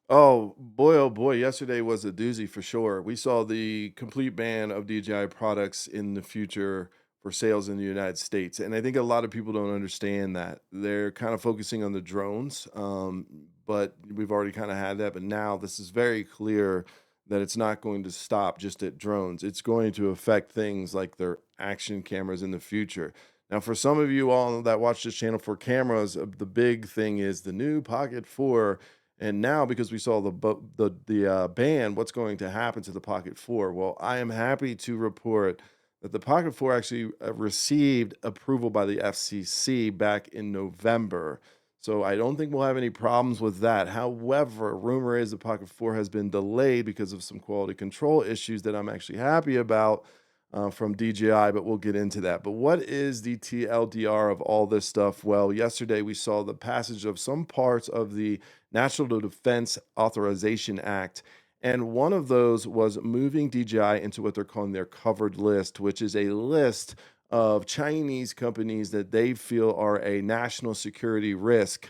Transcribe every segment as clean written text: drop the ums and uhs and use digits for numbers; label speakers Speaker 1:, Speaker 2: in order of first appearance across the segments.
Speaker 1: Oh boy, yesterday was a doozy for sure. We saw the complete ban of DJI products in the future for sales in the United States. And I think a lot of people don't understand that. They're kind of focusing on the drones, but we've already kind of had that. But now this is very clear that it's not going to stop just at drones. It's going to affect things like their action cameras in the future. Now, for some of you all that watch this channel for cameras, the big thing is the new Pocket 4, and now, because we saw the ban, what's going to happen to the Pocket 4? Well, I am happy to report that the Pocket 4 actually received approval by the FCC back in November. So I don't think we'll have any problems with that. However, rumor is the Pocket 4 has been delayed because of some quality control issues that I'm actually happy about from DJI, but we'll get into that. But what is the TLDR of all this stuff? Well, yesterday we saw the passage of some parts of the National Defense Authorization Act. And one of those was moving DJI into what they're calling their covered list, which is a list of Chinese companies that they feel are a national security risk.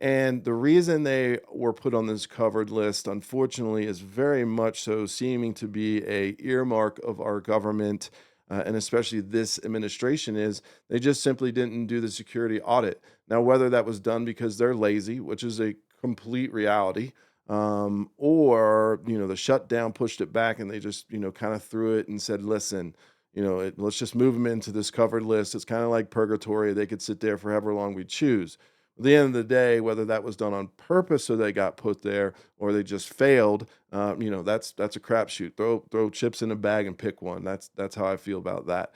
Speaker 1: And the reason they were put on this covered list, unfortunately, is very much so seeming to be a earmark of our government, and especially this administration, is they just simply didn't do the security audit. Now, whether that was done because they're lazy, which is a complete reality, or the shutdown pushed it back and they just kind of threw it and said, "Listen, let's just move them into this covered list. It's kind of like purgatory. They could sit there for however long we choose." At the end of the day, whether that was done on purpose so they got put there or they just failed, that's a crapshoot. Throw chips in a bag and pick one. That's how I feel about that.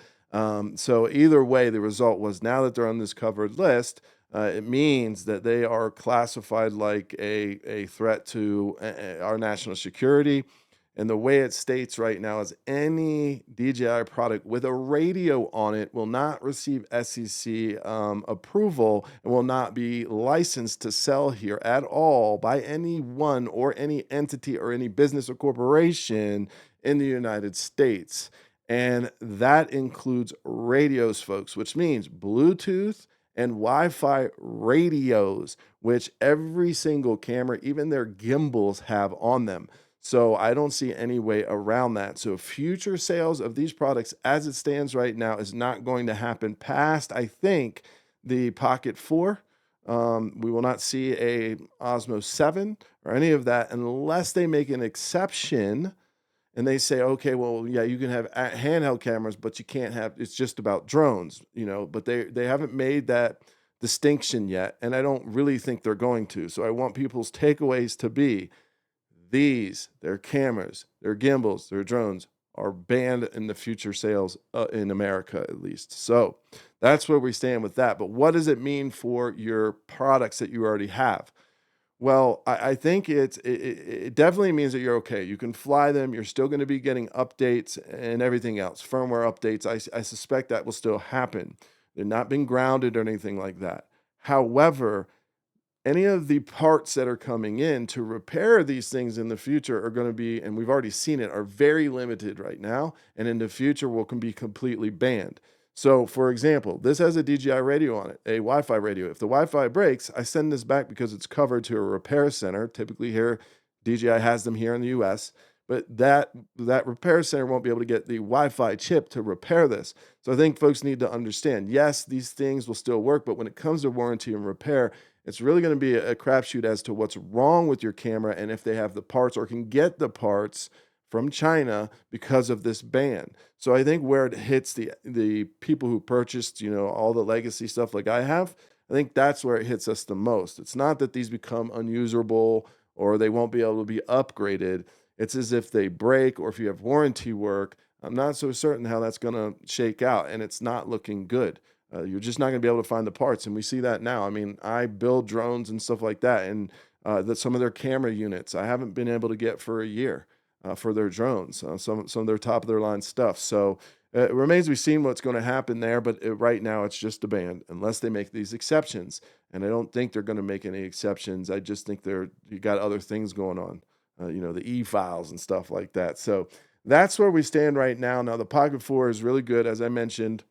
Speaker 1: So either way, the result was now that they're on this covered list, it means that they are classified like a threat to our national security. And the way it states right now is any DJI product with a radio on it will not receive SEC approval and will not be licensed to sell here at all by anyone or any entity or any business or corporation in the United States. And that includes radios, folks, which means Bluetooth and Wi-Fi radios, which every single camera, even their gimbals, have on them. So I don't see any way around that. So future sales of these products as it stands right now is not going to happen past, I think, the Pocket 4. We will not see a Osmo 7 or any of that unless they make an exception and they say, okay, well, yeah, you can have handheld cameras, but you can't have. It's just about drones, But they haven't made that distinction yet, and I don't really think they're going to. So I want people's takeaways to be their cameras, their gimbals, their drones are banned in the future sales in America, at least. So that's where we stand with that. But what does it mean for your products that you already have? Well, I think it definitely means that you're okay. You can fly them. You're still going to be getting updates and everything else, firmware updates. I suspect that will still happen. They're not being grounded or anything like that. However, any of the parts that are coming in to repair these things in the future are going to be, and we've already seen it, are very limited right now, and in the future will can be completely banned. So, for example, this has a DJI radio on it, a Wi-Fi radio. If the Wi-Fi breaks, I send this back because it's covered to a repair center. Typically, here DJI has them here in the U.S., but that repair center won't be able to get the Wi-Fi chip to repair this. So, I think folks need to understand. Yes, these things will still work, but when it comes to warranty and repair, it's really going to be a crapshoot as to what's wrong with your camera and if they have the parts or can get the parts from China because of this ban. So I think where it hits the people who purchased, all the legacy stuff like I have, I think that's where it hits us the most. It's not that these become unusable or they won't be able to be upgraded. It's as if they break or if you have warranty work. I'm not so certain how that's going to shake out, and it's not looking good. You're just not going to be able to find the parts, and we see that now. I mean, I build drones and stuff like that, and that some of their camera units I haven't been able to get for a year for their drones, some of their top of their line stuff. So it remains to be seen what's going to happen there. But right now, it's just a ban unless they make these exceptions, and I don't think they're going to make any exceptions. I just think you got other things going on, the e-files and stuff like that. So that's where we stand right now. Now the Pocket 4 is really good, as I mentioned.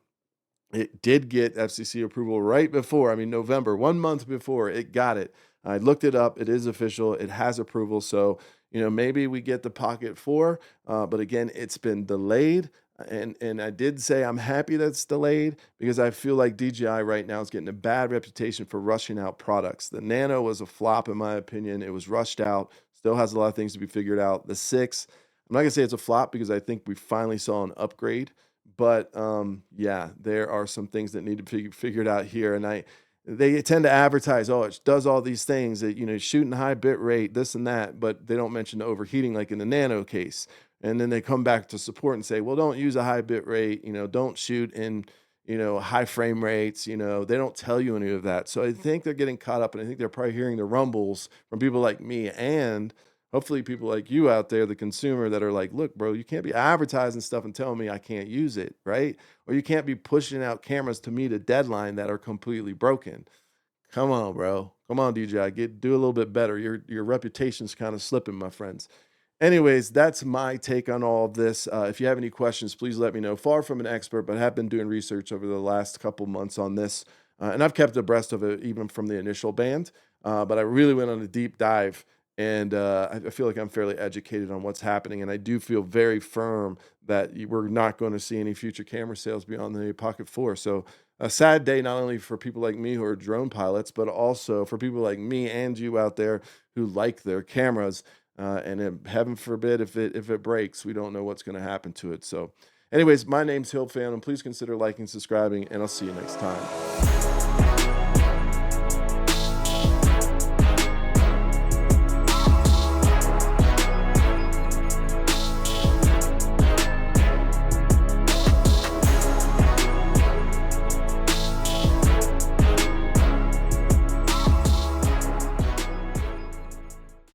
Speaker 1: It did get FCC approval right before, I mean, November, 1 month before it got it. I looked it up. It is official. It has approval. So, maybe we get the Pocket 4, but again, it's been delayed. And I did say I'm happy that's delayed because I feel like DJI right now is getting a bad reputation for rushing out products. The Nano was a flop in my opinion. It was rushed out. Still has a lot of things to be figured out. The 6, I'm not gonna say it's a flop because I think we finally saw an upgrade, but yeah, there are some things that need to be figured out here. And they tend to advertise, oh, it does all these things that shooting high bit rate, this and that, but they don't mention the overheating like in the Nano case. And then they come back to support and say, well, don't use a high bit rate, don't shoot in high frame rates. They don't tell you any of that. So I think they're getting caught up, and I think they're probably hearing the rumbles from people like me and hopefully people like you out there, the consumer, that are like, look, bro, you can't be advertising stuff and telling me I can't use it, right? Or you can't be pushing out cameras to meet a deadline that are completely broken. Come on, bro. Come on, DJI. Do a little bit better. Your reputation's kind of slipping, my friends. Anyways, that's my take on all of this. If you have any questions, please let me know. Far from an expert, but have been doing research over the last couple months on this, and I've kept abreast of it even from the initial band. But I really went on a deep dive, and I feel like I'm fairly educated on what's happening. And I do feel very firm that we're not going to see any future camera sales beyond the Pocket 4. So a sad day, not only for people like me who are drone pilots, but also for people like me and you out there who like their cameras. Heaven forbid if it breaks, we don't know what's going to happen to it. So, anyways, my name's Hill Fan, and please consider liking, subscribing, and I'll see you next time.